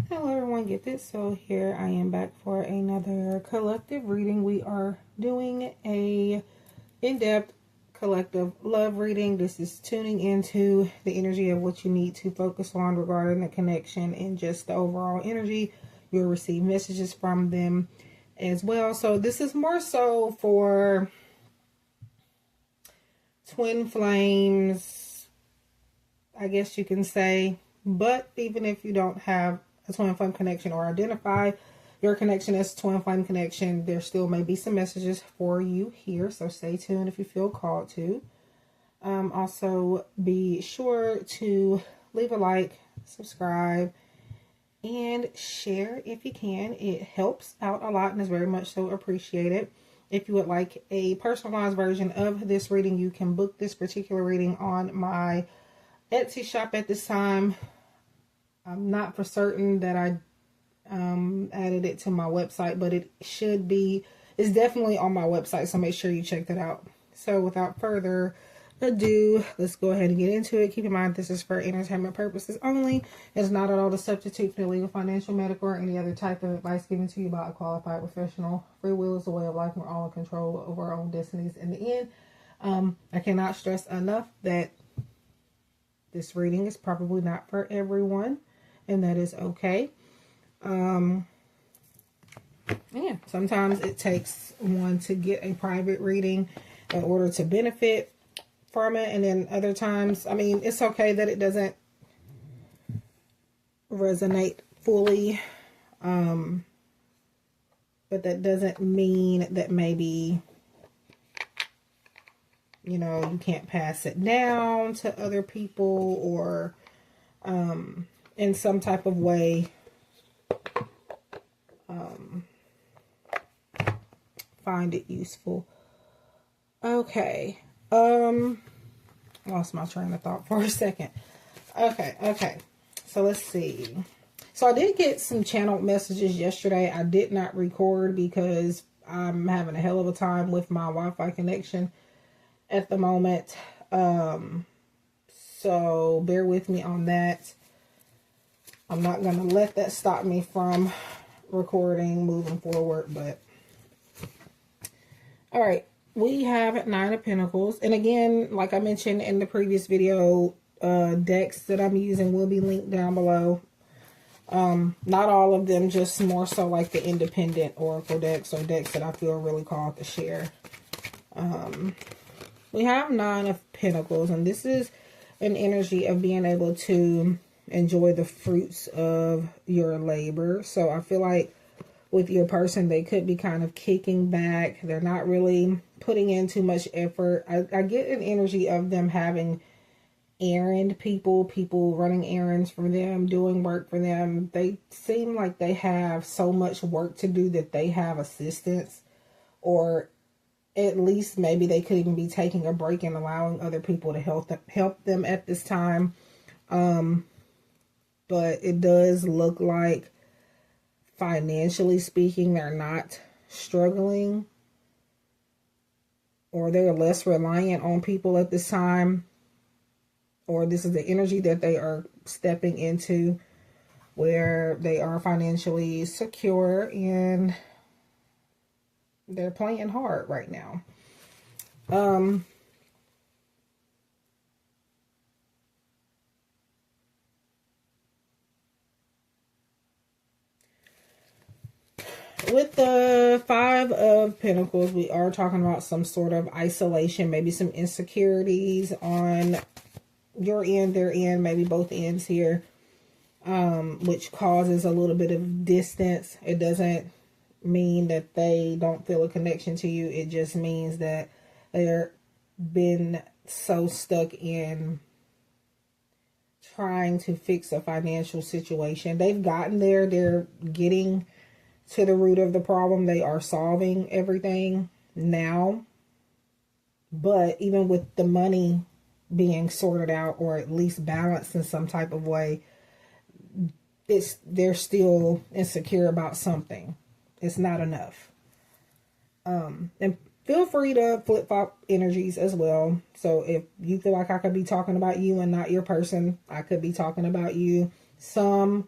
Hello everyone, get this. So here I am back for another collective reading. We are doing a in-depth collective love reading. This is tuning into the energy of what you need to focus on regarding the connection and just the overall energy. You'll receive messages from them as well. So this is more so for twin flames, I guess you can say. But even if you don't have a twin flame connection or identify your connection as twin flame connection, there still may be some messages for you here. So stay tuned if you feel called to. Also, be sure to leave a like, subscribe, and share if you can. It helps out a lot and is very much so appreciated. If you would like a personalized version of this reading, you can book this particular reading on my Etsy shop at this time. I'm not for certain that I added it to my website, but it should be. It's definitely on my website, so make sure you check that out. So without further ado, let's go ahead and get into it. Keep in mind this is for entertainment purposes only. It's not at all the substitute for legal, financial, medical, or any other type of advice given to you by a qualified professional. Free will is a way of life. We're all in control over our own destinies in the end. I cannot stress enough that this reading is probably not for everyone, and that is okay. Yeah, sometimes it takes one to get a private reading in order to benefit from it, and then other times, I mean, it's okay that it doesn't resonate fully, but that doesn't mean that maybe, you know, you can't pass it down to other people or in some type of way find it useful. Okay. Lost my train of thought for a second. Okay. So let's see. So I did get some channeled messages yesterday. I did not record because I'm having a hell of a time with my Wi-Fi connection at the moment. So bear with me on that. I'm not going to let that stop me from recording moving forward, but all right, we have Nine of Pentacles. And again, like I mentioned in the previous video, decks that I'm using will be linked down below. Not all of them, just more so like the independent oracle decks or decks that I feel really called to share. We have Nine of Pentacles, and this is an energy of being able to enjoy the fruits of your labor. So I feel like with your person, they could be kind of kicking back. They're not really putting in too much effort. I get an energy of them having errand people running errands for them, doing work for them. They seem like they have so much work to do that they have assistance, or at least maybe they could even be taking a break and allowing other people to help them at this time. But it does look like, financially speaking, they're not struggling, or they're less reliant on people at this time, or this is the energy that they are stepping into where they are financially secure and they're playing hard right now. With the Five of Pentacles, we are talking about some sort of isolation, maybe some insecurities on your end, their end, maybe both ends here, which causes a little bit of distance. It doesn't mean that they don't feel a connection to you. It just means that they're been so stuck in trying to fix a financial situation. They've gotten there. They're getting to the root of the problem. They are solving everything now. But even with the money being sorted out, or at least balanced in some type of way, they're still insecure about something. It's not enough. And feel free to flip-flop energies as well. So if you feel like I could be talking about you and not your person, I could be talking about you. Some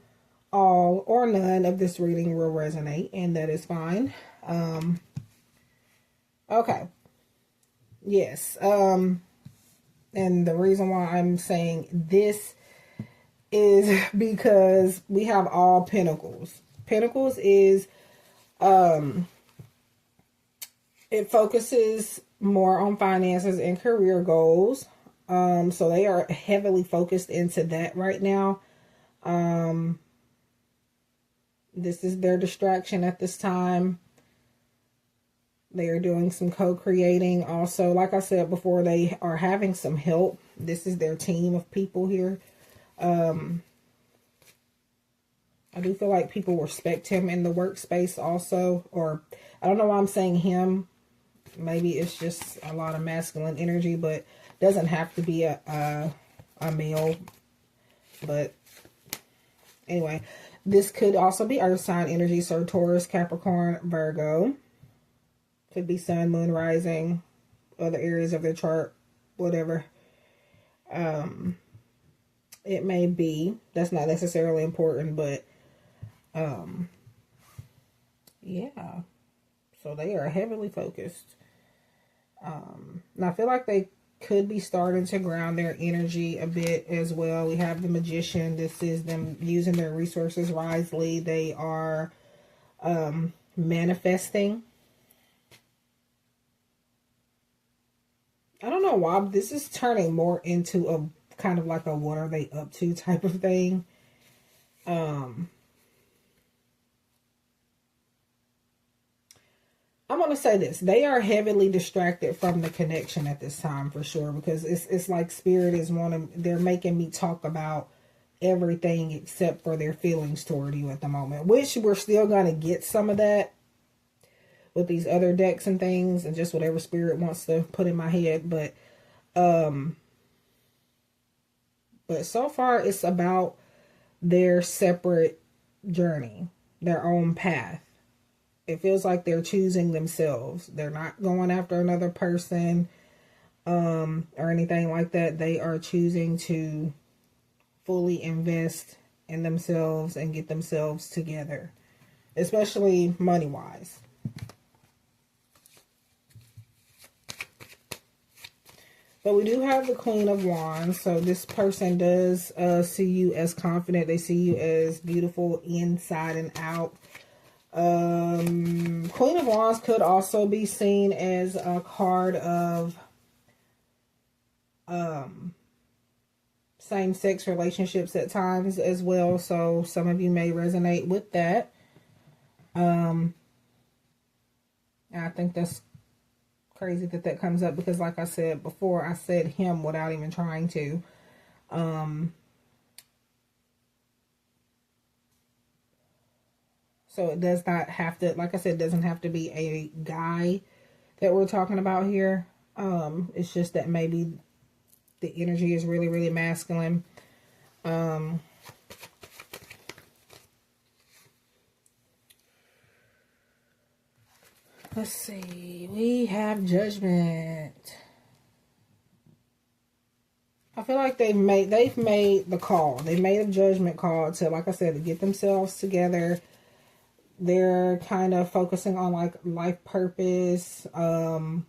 all or none of this reading will resonate, and that is fine. Okay. Yes. And the reason why I'm saying this is because we have all Pentacles. Pentacles is, it focuses more on finances and career goals. So they are heavily focused into that right now. This is their distraction at this time. They are doing some co-creating. Also, like I said before, they are having some help. This is their team of people here. I do feel like people respect him in the workspace also. Or, I don't know why I'm saying him. Maybe it's just a lot of masculine energy, but doesn't have to be a male. But anyway, this could also be earth sign energy. So Taurus, Capricorn, Virgo. Could be sun, moon, rising, other areas of their chart, whatever. It may be. That's not necessarily important, but yeah. So they are heavily focused. And I feel like they could be starting to ground their energy a bit as well. We have the Magician. This is them using their resources wisely. They are manifesting. I don't know why this is turning more into a kind of like a what are they up to type of thing. I'm going to say this. They are heavily distracted from the connection at this time for sure. Because it's like Spirit is they're making me talk about everything except for their feelings toward you at the moment. Which we're still going to get some of that with these other decks and things. And just whatever Spirit wants to put in my head. But so far it's about their separate journey. Their own path. It feels like they're choosing themselves. They're not going after another person or anything like that. They are choosing to fully invest in themselves and get themselves together, especially money-wise. But we do have the Queen of Wands. So this person does see you as confident. They see you as beautiful inside and out. Queen of Wands could also be seen as a card of same-sex relationships at times as well. So some of you may resonate with that. I think that's crazy that comes up because like I said before, I said him without even trying to. So it does not have to, like I said, it doesn't have to be a guy that we're talking about here. It's just that maybe the energy is really, really masculine. Let's see. We have Judgment. I feel like they've made the call. They made a judgment call to, like I said, to get themselves together. They're kind of focusing on like life purpose, trying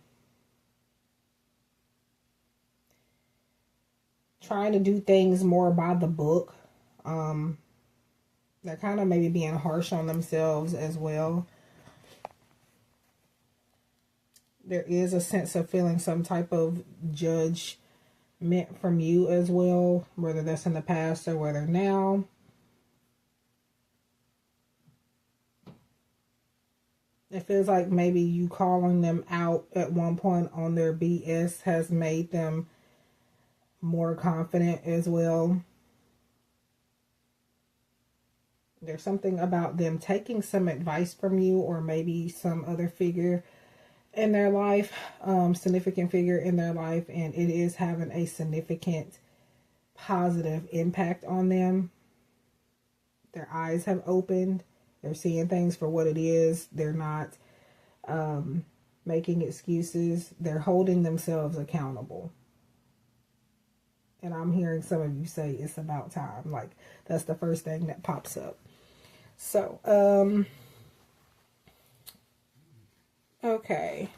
to do things more by the book. They're kind of maybe being harsh on themselves as well. There is a sense of feeling some type of judgment from you as well, whether that's in the past or whether now. It feels like maybe you calling them out at one point on their BS has made them more confident as well. There's something about them taking some advice from you or maybe some other figure in their life, significant figure in their life, and it is having a significant positive impact on them. Their eyes have opened. They're seeing things for what it is. They're not making excuses. They're holding themselves accountable. And I'm hearing some of you say it's about time. Like, that's the first thing that pops up. So, okay.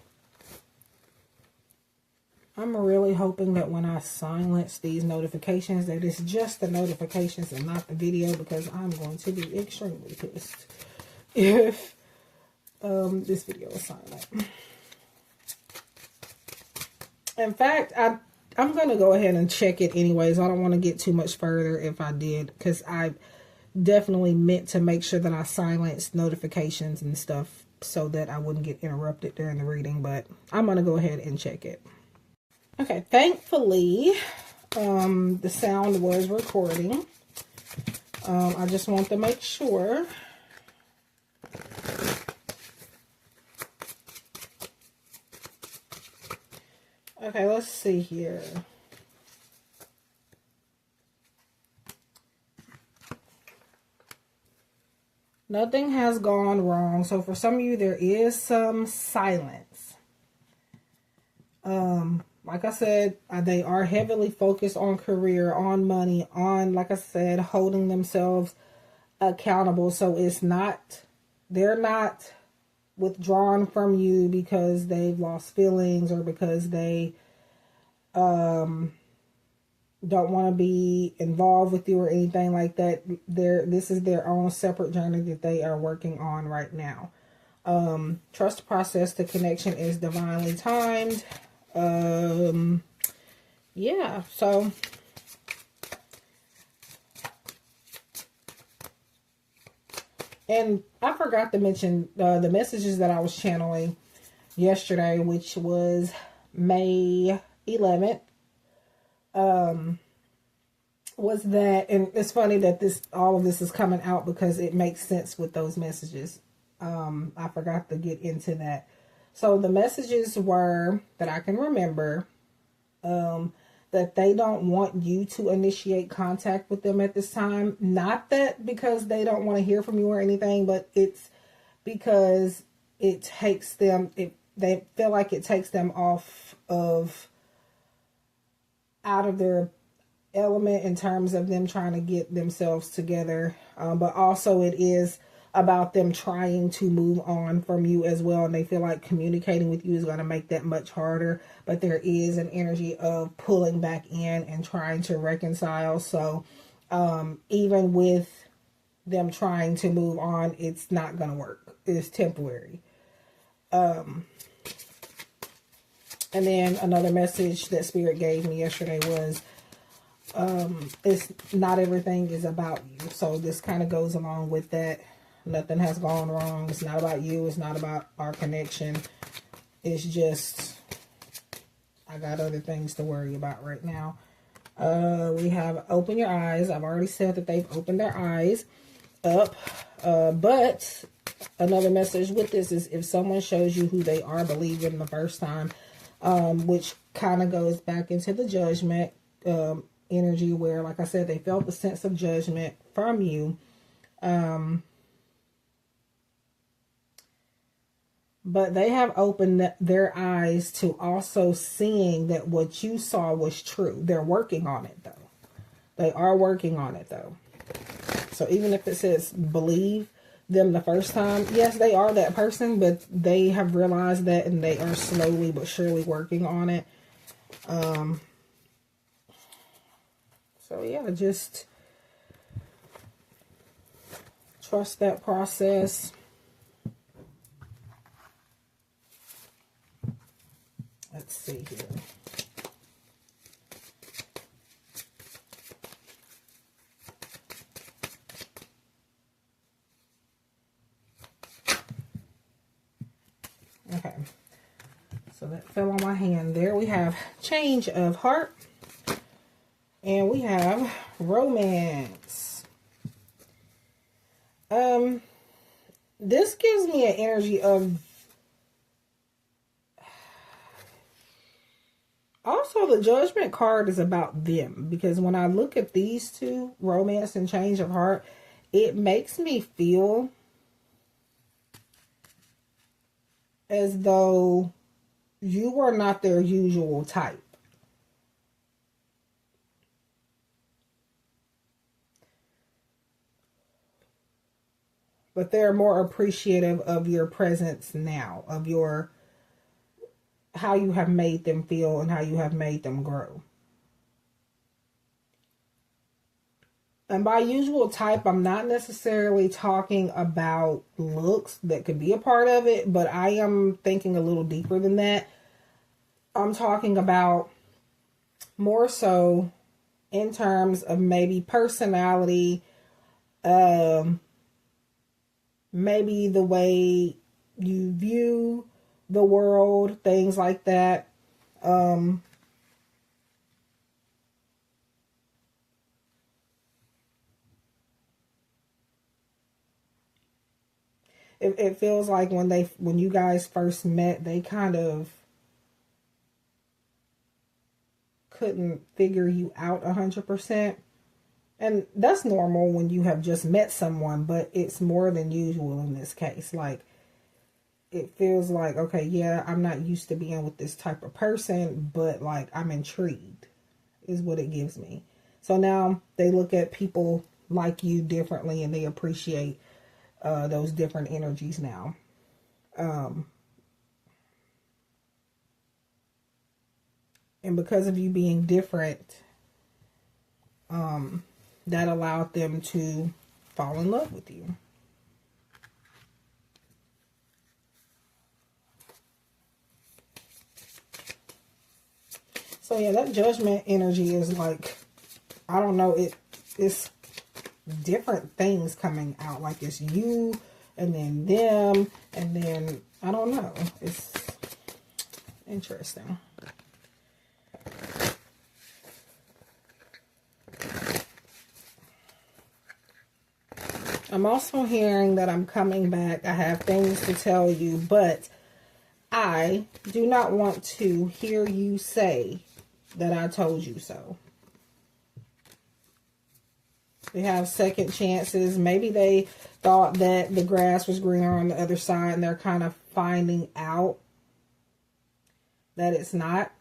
I'm really hoping that when I silence these notifications, that it's just the notifications and not the video, because I'm going to be extremely pissed if this video is silent. In fact, I'm going to go ahead and check it anyways. I don't want to get too much further if I did, because I definitely meant to make sure that I silenced notifications and stuff so that I wouldn't get interrupted during the reading, but I'm going to go ahead and check it. Okay, thankfully, the sound was recording. I just want to make sure. Okay, let's see here. Nothing has gone wrong. So for some of you, there is some silence. Like I said, they are heavily focused on career, on money, on, like I said, holding themselves accountable. So it's not, they're not withdrawn from you because they've lost feelings or because they don't want to be involved with you or anything like that. This is their own separate journey that they are working on right now. Trust the process. The connection is divinely timed. Yeah, so and I forgot to mention the messages that I was channeling yesterday, which was May 11th. Was that, and it's funny that all of this is coming out because it makes sense with those messages. I forgot to get into that. So the messages were, that I can remember, that they don't want you to initiate contact with them at this time. Not that because they don't want to hear from you or anything, but it's because it takes them, they feel like it takes them out of their element in terms of them trying to get themselves together. But also it is about them trying to move on from you as well, and they feel like communicating with you is going to make that much harder. But there is an energy of pulling back in and trying to reconcile. So even with them trying to move on, it's not going to work. It's temporary. And then another message that Spirit gave me yesterday was, it's not everything is about you. So this kind of goes along with that. Nothing has gone wrong. It's not about you. It's not about our connection. It's just, I got other things to worry about right now. We have open your eyes. I've already said that they've opened their eyes up. But another message with this is, if someone shows you who they are, believe them the first time, which kind of goes back into the judgment energy, where, like I said, they felt the sense of judgment from you. But they have opened their eyes to also seeing that what you saw was true. They're working on it, though. They are working on it, though. So even if it says believe them the first time, yes, they are that person, but they have realized that, and they are slowly but surely working on it. So yeah, just trust that process. Let's see here. Okay. So that fell on my hand there. We have change of heart. And we have romance. This gives me an energy of, also the judgment card is about them, because when I look at these two, romance and change of heart, it makes me feel as though you were not their usual type. but they're more appreciative of your presence now, of your, how you have made them feel and how you have made them grow. And by usual type, I'm not necessarily talking about looks. That could be a part of it, but I am thinking a little deeper than that. I'm talking about more so in terms of maybe personality, maybe the way you view the world, things like that. It feels like when you guys first met, they kind of couldn't figure you out 100%. And that's normal when you have just met someone, but it's more than usual in this case. Like, it feels like, okay, yeah, I'm not used to being with this type of person, but like, I'm intrigued is what it gives me. So now they look at people like you differently, and they appreciate those different energies now. And because of you being different, that allowed them to fall in love with you. So yeah, that judgment energy is like, I don't know, it's different things coming out. Like, it's you and then them and then, I don't know. It's interesting. I'm also hearing that I'm coming back. I have things to tell you, but I do not want to hear you say that I told you so. They have second chances. Maybe they thought that the grass was greener on the other side, and they're kind of finding out that it's not.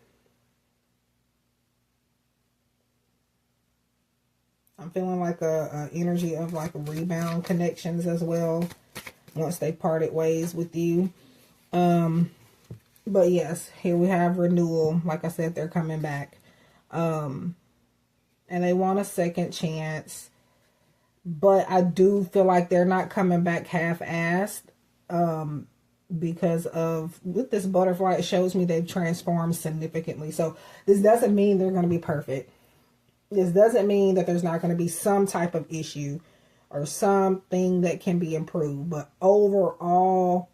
I'm feeling like a energy of like rebound connections as well, once they parted ways with you. But yes, here we have renewal. Like I said, they're coming back. And they want a second chance. But I do feel like they're not coming back half-assed. Because of, with this butterfly, it shows me they've transformed significantly. So this doesn't mean they're going to be perfect. This doesn't mean that there's not going to be some type of issue or something that can be improved. But overall,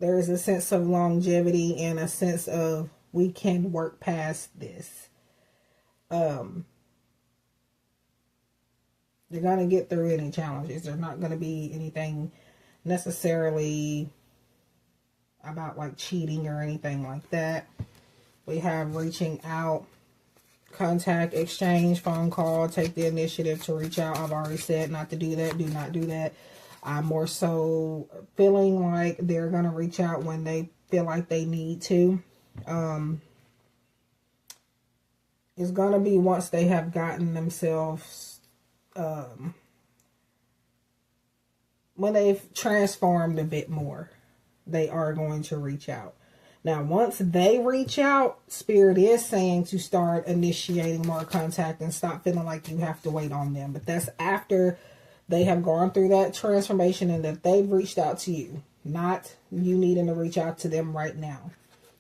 there is a sense of longevity and a sense of, we can work past this. They're going to get through any challenges. There's not going to be anything necessarily about like cheating or anything like that. We have reaching out, contact, exchange, phone call, take the initiative to reach out. I've already said not to do that. Do not do that. I'm more so feeling like they're going to reach out when they feel like they need to. It's going to be once they have gotten themselves, when they've transformed a bit more, they are going to reach out. Now, once they reach out, Spirit is saying to start initiating more contact and stop feeling like you have to wait on them. But that's after they have gone through that transformation and that they've reached out to you, not you needing to reach out to them right now.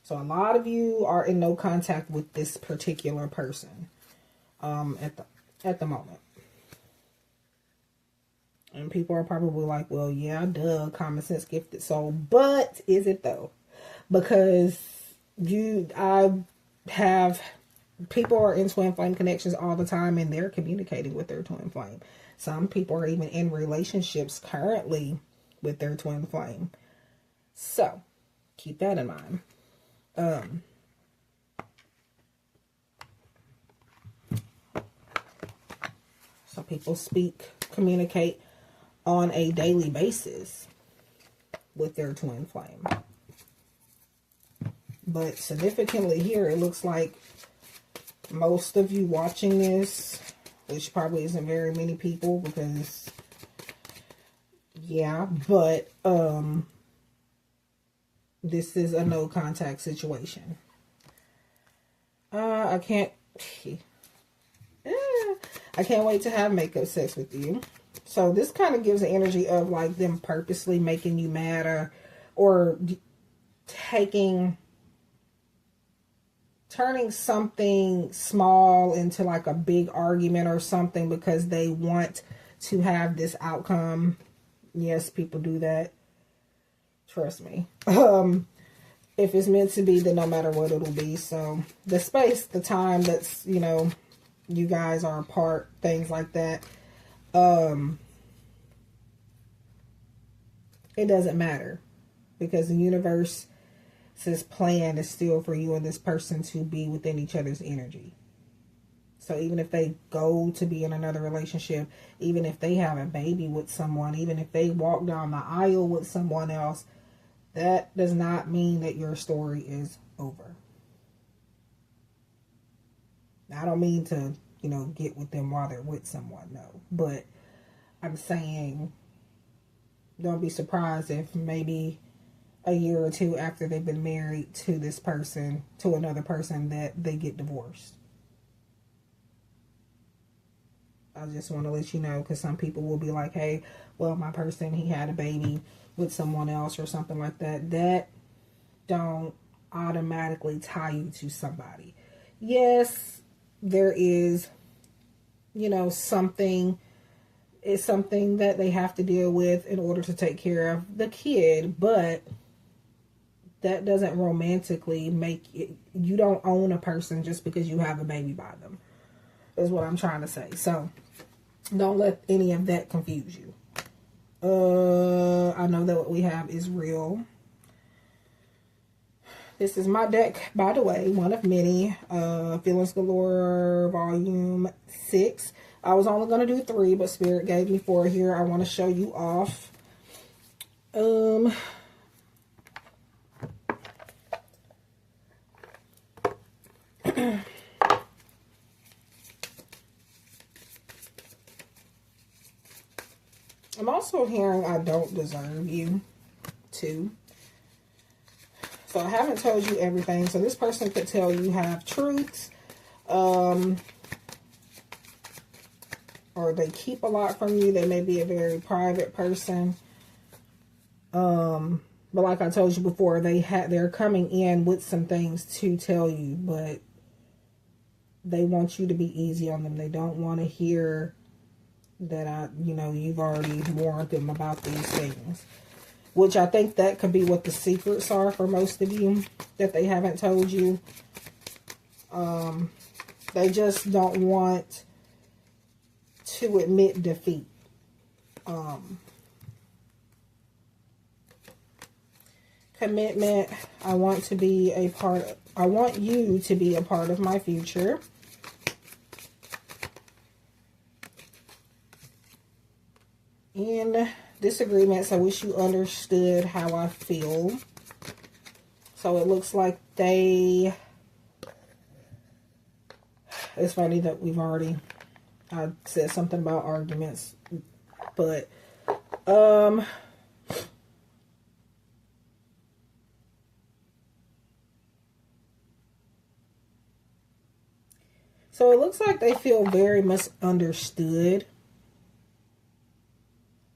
So a lot of you are in no contact with this particular person at the moment. And people are probably like, well, yeah, duh, common sense, gifted soul. But is it though? Because I have, people are in twin flame connections all the time, and they're communicating with their twin flame. Some people are even in relationships currently with their twin flame. So keep that in mind. Some people communicate on a daily basis with their twin flame. But significantly here, it looks like most of you watching this, which probably isn't very many people, because Yeah, but this is a no contact situation. I can't I can't wait to have makeup sex with you. So this kind of gives the energy of like them purposely making you mad, or taking turning something small into like a big argument or something because they want to have this outcome. Yes, people do that. Trust me. If it's meant to be, then no matter what, it'll be. So the space, the time that's, you guys are apart, things like that, it doesn't matter, because the universe's plan is still for you and this person to be within each other's energy. So even if they go to be in another relationship, even if they have a baby with someone, even if they walk down the aisle with someone else, that does not mean that your story is over. Now, I don't mean to, get with them while they're with someone, no. But I'm saying, don't be surprised if maybe a year or two after they've been married to this person, to another person, that they get divorced. I just want to let you know, because some people will be like, hey, well, my person, he had a baby with someone else or something like that. That don't automatically tie you to somebody. Yes, there is, something that they have to deal with in order to take care of the kid, but that doesn't romantically make it, you don't own a person just because you have a baby by them, is what I'm trying to say. So don't let any of that confuse you. I know that what we have is real. This is my deck, by the way, one of many. Feelings Galore, Volume 6. I was only going to do 3, but Spirit gave me 4 here. I want to show you off. I'm also hearing I don't deserve you, too. So I haven't told you everything. So this person could tell you half truths. Or they keep a lot from you. They may be a very private person. But like I told you before, they're coming in with some things to tell you, but they want you to be easy on them. They don't want to hear that you've already warned them about these things. Which I think that could be what the secrets are for most of you that they haven't told you. They just don't want to admit defeat. Commitment. I want you to be a part of my future. And disagreements. I wish you understood how I feel. So it looks like it's funny that I said something about arguments, but so it looks like they feel very misunderstood.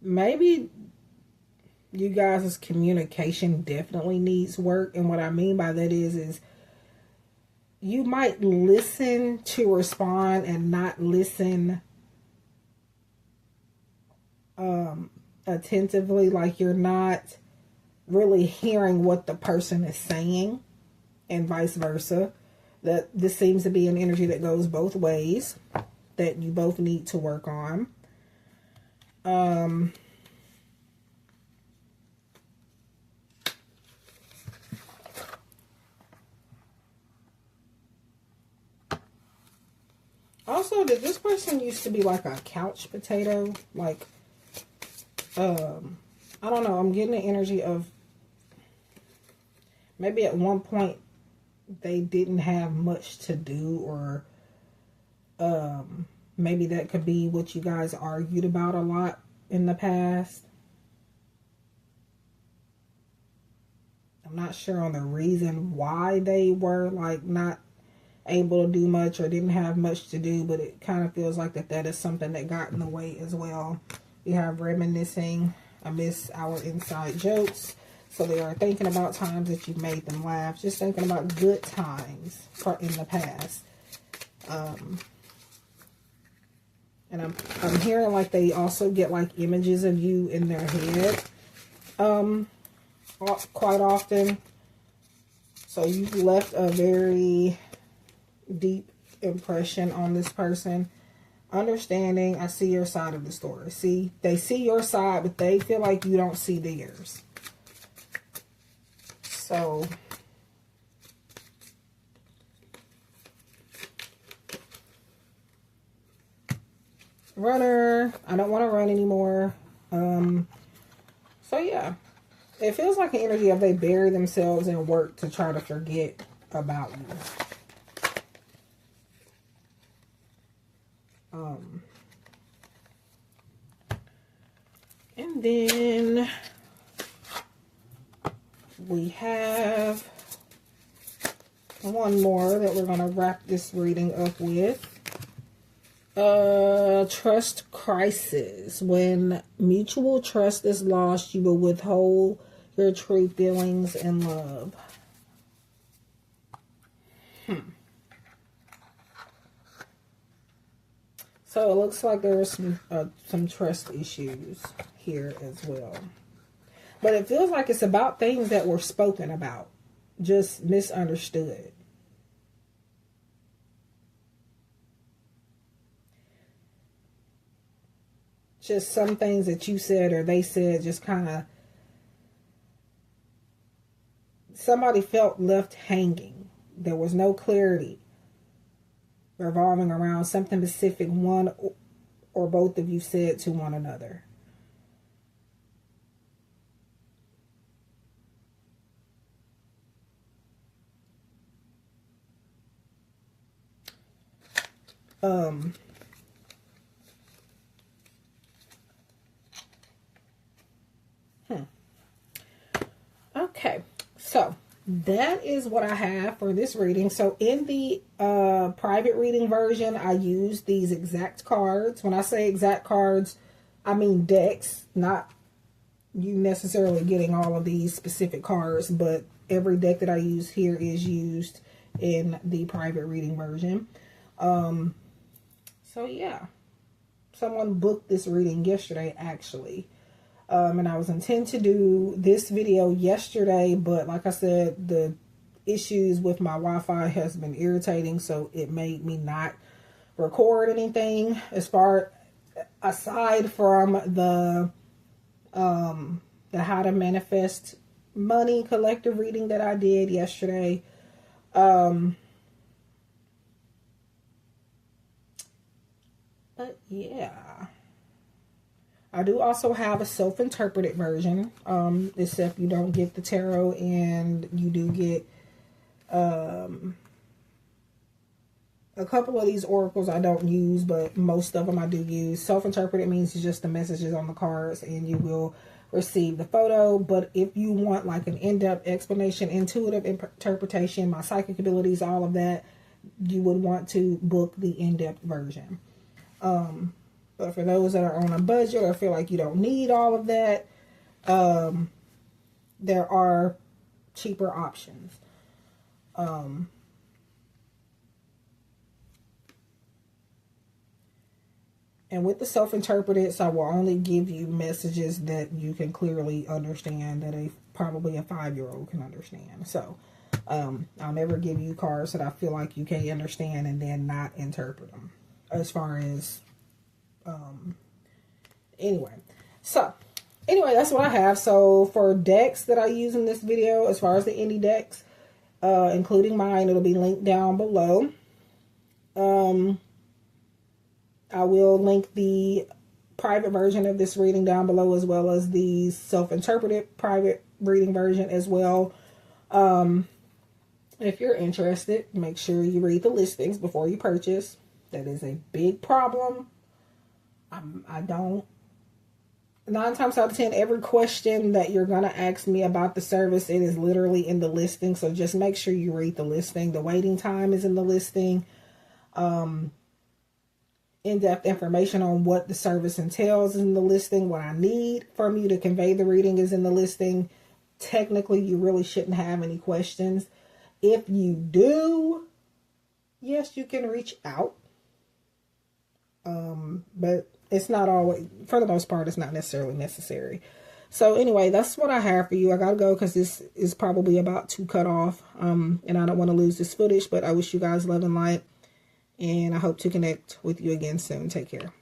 Maybe you guys' communication definitely needs work. And what I mean by that is you might listen to respond and not listen attentively. Like you're not really hearing what the person is saying, and vice versa. That this seems to be an energy that goes both ways, that you both need to work on. Also, did this person used to be like a couch potato? Like, I don't know. I'm getting the energy of maybe at one point they didn't have much to do, or maybe that could be what you guys argued about a lot in the past. I'm not sure on the reason why they were like not able to do much or didn't have much to do, but it kind of feels like that is something that got in the way as well. We have reminiscing. I miss our inside jokes. So they are thinking about times that you made them laugh. Just thinking about good times in the past. And I'm hearing like they also get like images of you in their head. Quite often. So you've left a very deep impression on this person. Understanding, I see your side of the story. See, they see your side, but they feel like you don't see theirs. So, runner, I don't want to run anymore. So yeah, it feels like an energy of they bury themselves in work to try to forget about you. And then we have one more that we're going to wrap this reading up with. Trust crisis. When mutual trust is lost, you will withhold your true feelings and love. So it looks like there are some trust issues here as well. But it feels like it's about things that were spoken about, just misunderstood. Just some things that you said or they said just kind of, somebody felt left hanging. There was no clarity revolving around something specific one or both of you said to one another. Okay, so that is what I have for this reading. So in the private reading version, I use these exact cards. When I say exact cards, I mean decks, not you necessarily getting all of these specific cards, but every deck that I use here is used in the private reading version. So yeah, someone booked this reading yesterday actually. And I was intending to do this video yesterday, but like I said, the issues with my Wi-Fi has been irritating, so it made me not record anything aside from the how to manifest money collective reading that I did yesterday. But yeah, I do also have a self-interpreted version, except you don't get the tarot and you do get a couple of these oracles I don't use, but most of them I do use. Self-interpreted means it's just the messages on the cards and you will receive the photo. But if you want like an in-depth explanation, intuitive interpretation, my psychic abilities, all of that, you would want to book the in-depth version. But for those that are on a budget or feel like you don't need all of that, there are cheaper options. And with the self-interpreted, I will only give you messages that you can clearly understand, that probably a 5-year-old can understand. So I'll never give you cards that I feel like you can't understand and then not interpret them. As far as anyway, that's what I have. So for decks that I use in this video, as far as the indie decks, including mine, it'll be linked down below. I will link the private version of this reading down below, as well as the self-interpreted private reading version as well. If you're interested, make sure you read the listings before you purchase. That is a big problem. 9 times out of 10, every question that you're going to ask me about the service, it is literally in the listing. So just make sure you read the listing. The waiting time is in the listing. In-depth information on what the service entails is in the listing. What I need from you to convey the reading is in the listing. Technically, you really shouldn't have any questions. If you do, yes, you can reach out. But it's not always, for the most part, it's not necessarily necessary. So anyway, that's what I have for you. I gotta go because this is probably about to cut off. And I don't want to lose this footage, but I wish you guys love and light. And I hope to connect with you again soon. Take care.